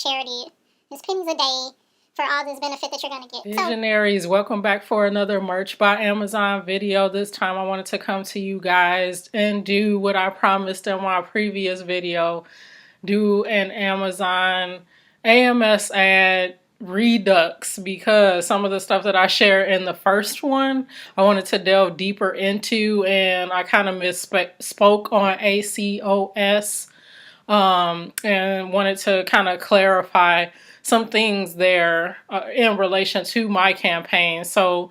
charity. It's pennies a day for all this benefit that you're going to get. Visionaries, welcome back for another Merch by Amazon video. This time I wanted to come to you guys and do what I promised in my previous video. Do an Amazon AMS ad Redux, because some of the stuff that I shared in the first one I wanted to delve deeper into, and I kind of misspoke on ACOS and wanted to kind of clarify some things there in relation to my campaign. So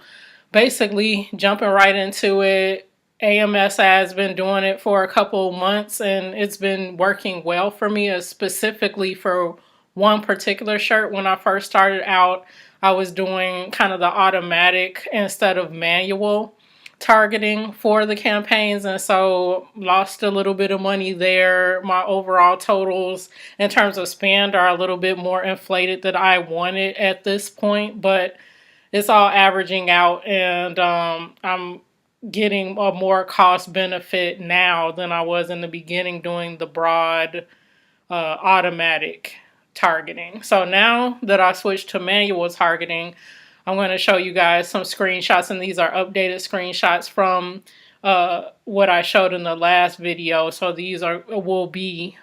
basically, jumping right into it, AMS has been doing it for a couple months and it's been working well for me, specifically for one particular shirt. When I first started out, I was doing kind of the automatic instead of manual targeting for the campaigns, and so lost a little bit of money there. My overall totals in terms of spend are a little bit more inflated than I wanted at this point, but it's all averaging out, and I'm getting a more cost benefit now than I was in the beginning doing the broad automatic targeting. So now that I switched to manual targeting, I'm going to show you guys some screenshots, and these are updated screenshots from what I showed in the last video. So these will be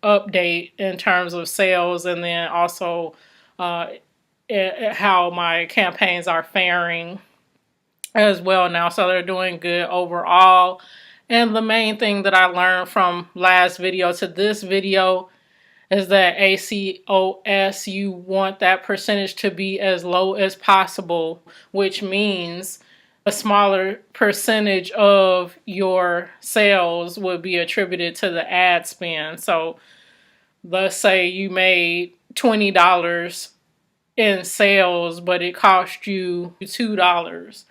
update in terms of sales, and then also how my campaigns are faring as well now. So they're doing good overall. And the main thing that I learned from last video to this video is that ACOS, you want that percentage to be as low as possible, which means a smaller percentage of your sales would be attributed to the ad spend. So let's say you made $20 in sales, but it cost you $2.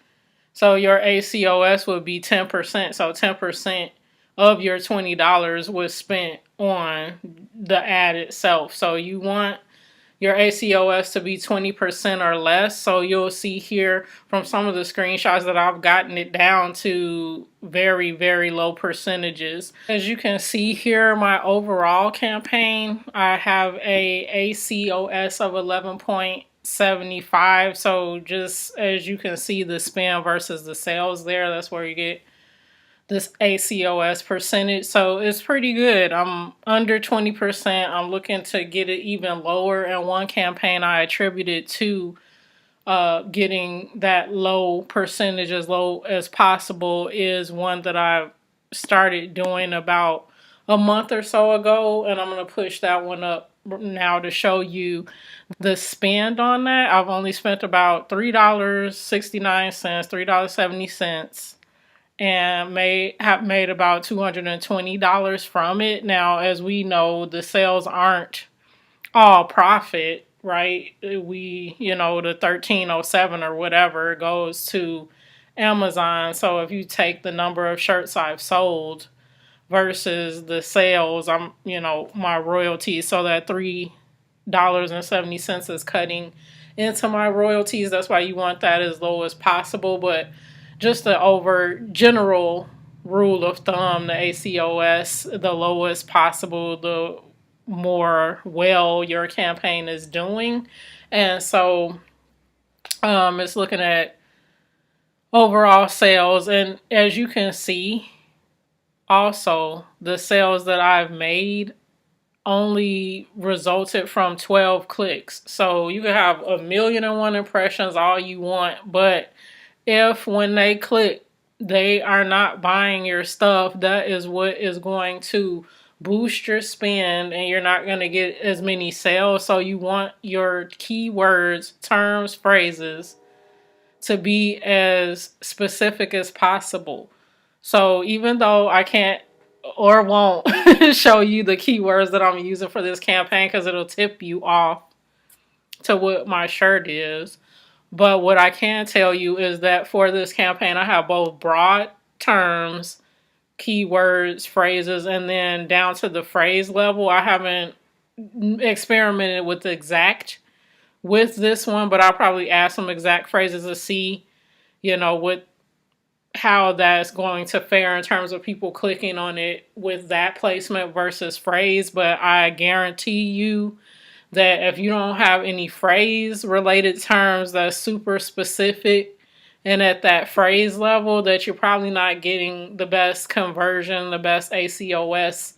So your ACOS would be 10%. So 10% of your $20 was spent on the ad itself. So you want your ACOS to be 20% or less. So you'll see here from some of the screenshots that I've gotten it down to very, very low percentages. As you can see here, my overall campaign, I have a ACOS of 11.75. So just as you can see, the spend versus the sales there, that's where you get this ACOS percentage. So it's pretty good. I'm under 20%. I'm looking to get it even lower. And one campaign I attributed to getting that low percentage, as low as possible, is one that I started doing about a month or so ago. And I'm going to push that one up now to show you the spend on that. I've only spent about $3.69, $3.70. and have made about $220 from it. Now, as we know, the sales aren't all profit, right? The 1307 or whatever goes to Amazon. So if you take the number of shirts I've sold versus the sales, my royalties, so that $3.70 is cutting into my royalties. That's why you want that as low as possible. But just the general rule of thumb, the ACOS, the lowest possible, the more well your campaign is doing. And so it's looking at overall sales. And as you can see, also the sales that I've made only resulted from 12 clicks. So you can have 1,000,001 impressions all you want, but if when they click, they are not buying your stuff, that is what is going to boost your spend, and you're not going to get as many sales. So you want your keywords, terms, phrases to be as specific as possible. So even though I can't or won't show you the keywords that I'm using for this campaign, because it'll tip you off to what my shirt is, but what I can tell you is that for this campaign, I have both broad terms, keywords, phrases, and then down to the phrase level. I haven't experimented with exact with this one, but I'll probably add some exact phrases to see, how that's going to fare in terms of people clicking on it with that placement versus phrase. But I guarantee you that if you don't have any phrase related terms that's super specific and at that phrase level, that you're probably not getting the best conversion, the best ACOS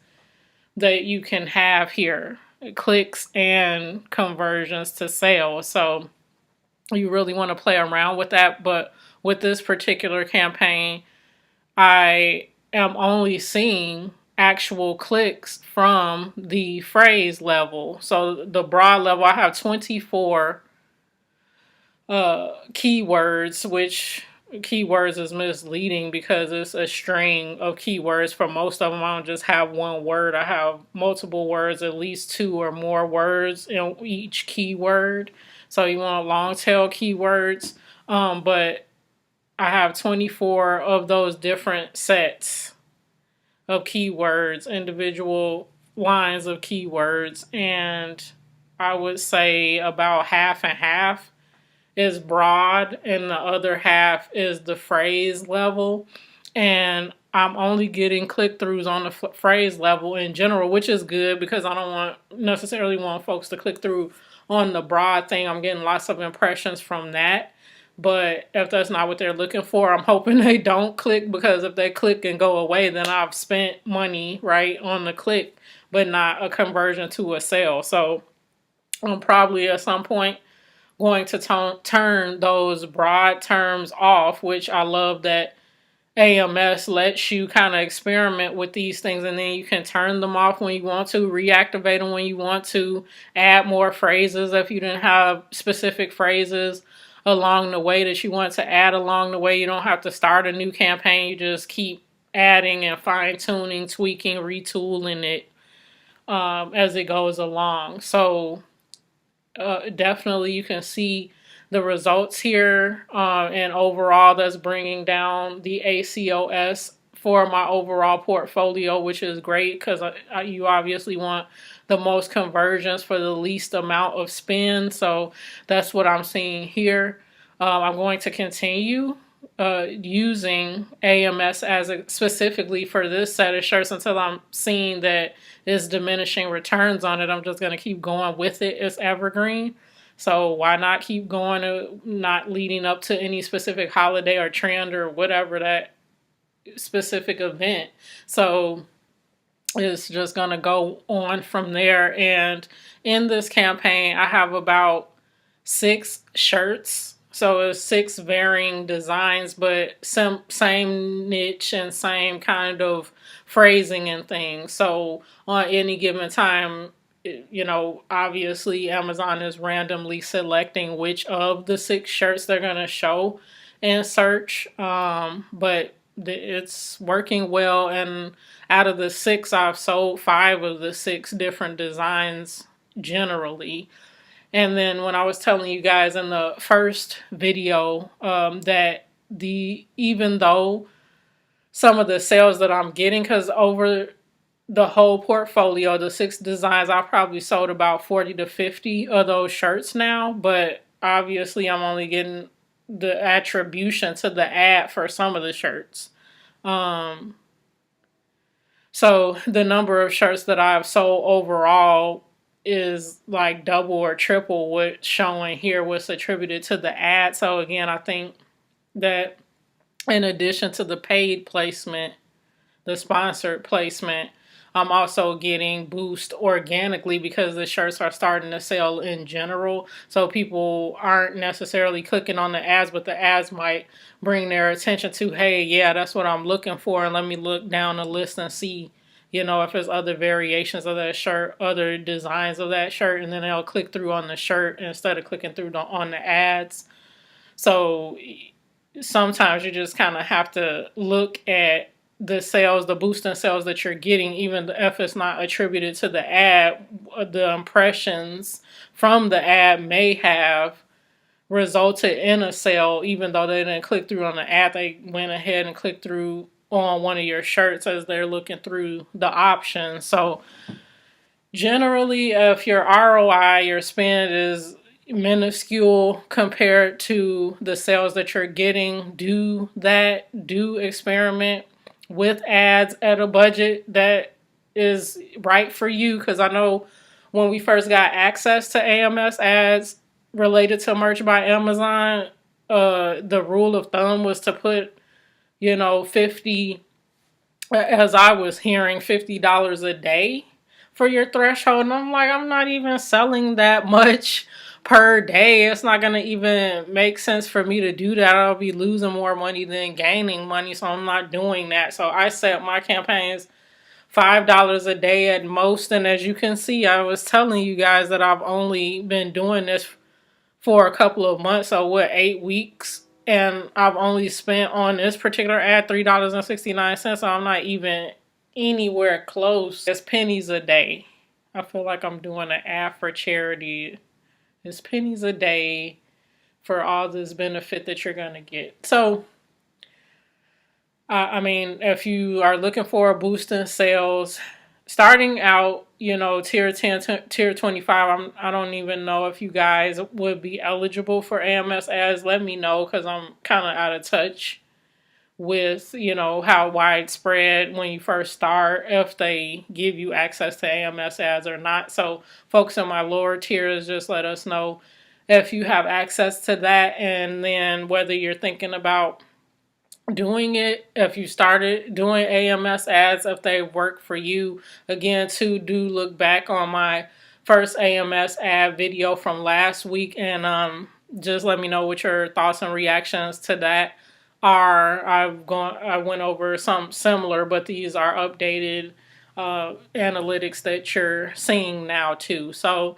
that you can have here, clicks and conversions to sales. So you really want to play around with that. But with this particular campaign, I am only seeing actual clicks from the phrase level. So the broad level, I have 24 keywords, which keywords is misleading because it's a string of keywords. For most of them, I don't just have one word. I have multiple words, at least 2 or more words in each keyword. So you want long tail keywords. But I have 24 of those different sets of keywords, individual lines of keywords, and I would say about half and half is broad and the other half is the phrase level. And I'm only getting click-throughs on the phrase level in general, which is good because I don't necessarily want folks to click through on the broad thing. I'm getting lots of impressions from that. But if that's not what they're looking for, I'm hoping they don't click, because if they click and go away, then I've spent money, right, on the click, but not a conversion to a sale. So I'm probably at some point going to turn those broad terms off, which I love that AMS lets you kind of experiment with these things, and then you can turn them off when you want to, reactivate them when you want to, add more phrases if you didn't have specific phrases along the way that you want to add along the way. You don't have to start a new campaign. You just keep adding and fine-tuning, tweaking, retooling it as it goes along. So definitely you can see the results here, and overall that's bringing down the ACOS for my overall portfolio, which is great because you obviously want the most conversions for the least amount of spend. So that's what I'm seeing here. I'm going to continue using AMS specifically for this set of shirts until I'm seeing that it's diminishing returns on it. I'm just going to keep going with it. It's evergreen. So why not keep going, not leading up to any specific holiday or trend or whatever that specific event. So it's just going to go on from there. And in this campaign, I have about 6 shirts. So it's 6 varying designs, but same niche and same kind of phrasing and things. So on any given time, you know, obviously Amazon is randomly selecting which of the 6 shirts they're going to show in search. But it's working well. And out of the 6, I've sold 5 of the 6 different designs generally. And then when I was telling you guys in the first video that even though some of the sales that I'm getting, because over the whole portfolio, the 6 designs, I probably sold about 40 to 50 of those shirts now, but obviously I'm only getting the attribution to the ad for some of the shirts. So the number of shirts that I've sold overall is like double or triple what's showing here, what's attributed to the ad. So again, I think that in addition to the paid placement, the sponsored placement, I'm also getting boost organically because the shirts are starting to sell in general. So people aren't necessarily clicking on the ads, but the ads might bring their attention to, hey, yeah, that's what I'm looking for. And let me look down the list and see, you know, if there's other variations of that shirt, other designs of that shirt, and then they'll click through on the shirt instead of clicking through on the ads. So sometimes you just kind of have to look at the sales, the boost in sales that you're getting, even if it's not attributed to the ad. The impressions from the ad may have resulted in a sale, even though they didn't click through on the ad. They went ahead and clicked through on one of your shirts as they're looking through the options. So generally, if your ROI, your spend is minuscule compared to the sales that you're getting, do experiment with ads at a budget that is right for you. Because I know when we first got access to AMS ads related to merch by Amazon, the rule of thumb was to put, 50, as I was hearing, $50 a day for your threshold. And I'm like, I'm not even selling that much per day. It's not going to even make sense for me to do that. I'll be losing more money than gaining money. So I'm not doing that. So I set my campaigns $5 a day at most. And as you can see, I was telling you guys that I've only been doing this for a couple of months. So what, 8 weeks? And I've only spent on this particular ad $3.69. So I'm not even anywhere close. It's pennies a day. I feel like I'm doing an ad for charity. It's pennies a day for all this benefit that you're going to get. So, I mean, if you are looking for a boost in sales, starting out, tier 10, tier 25, I don't even know if you guys would be eligible for AMS ads. Let me know, because I'm kind of out of touch with, how widespread when you first start, if they give you access to AMS ads or not. So folks in my lower tiers, just let us know if you have access to that, and then whether you're thinking about doing it, if you started doing AMS ads, if they work for you. Again, too, do look back on my first AMS ad video from last week, and just let me know what your thoughts and reactions to that are. I went over something similar, but these are updated analytics that you're seeing now too. So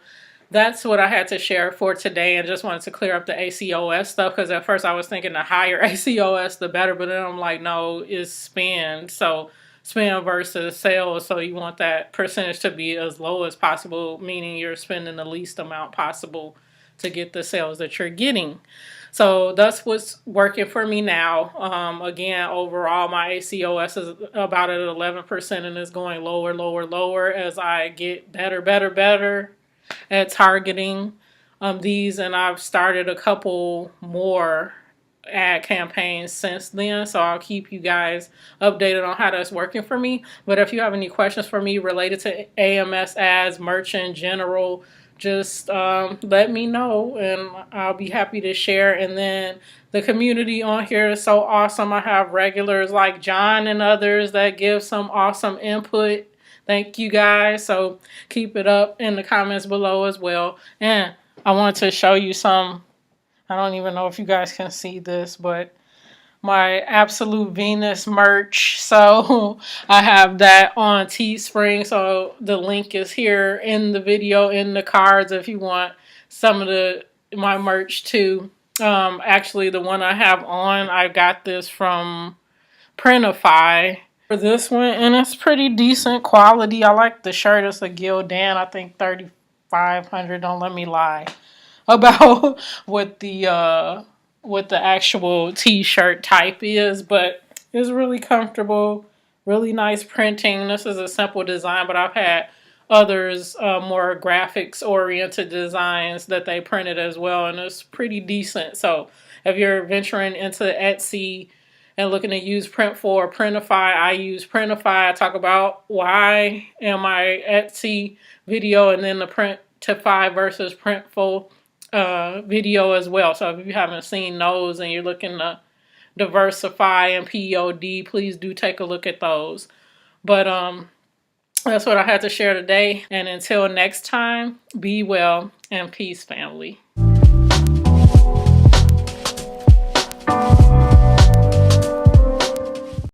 that's what I had to share for today, and just wanted to clear up the ACOS stuff, because at first I was thinking the higher ACOS the better, but then I'm like, no, it's spend. So spend versus sales, so you want that percentage to be as low as possible, meaning you're spending the least amount possible to get the sales that you're getting. So that's what's working for me now. Again, overall, my ACOS is about at 11%, and it's going lower, lower, lower as I get better at targeting these, and I've started a couple more ad campaigns since then, so I'll keep you guys updated on how that's working for me. But if you have any questions for me related to AMS ads, merch in general, just let me know, and I'll be happy to share. And then the community on here is so awesome. I have regulars like John and others that give some awesome input. Thank you guys. So keep it up in the comments below as well. And I want to show you some, I don't even know if you guys can see this, but my Absolute Venus merch. So I have that on Teespring. So the link is here in the video, in the cards, if you want some of my merch too. Actually, the one I have on, I got this from Printify for this one, and it's pretty decent quality. I like the shirt. It's a Gildan, I think 3,500. Don't let me lie about what the actual t-shirt type is, but it's really comfortable, really nice printing. This is a simple design, but I've had others, more graphics oriented designs that they printed as well, and it's pretty decent. So if you're venturing into Etsy and looking to use Printful or Printify, I use Printify. I talk about why in my Etsy video, and then the Printify versus Printful video as well. So if you haven't seen those and you're looking to diversify in POD, please do take a look at those. But that's what I had to share today. And until next time, be well and peace, family.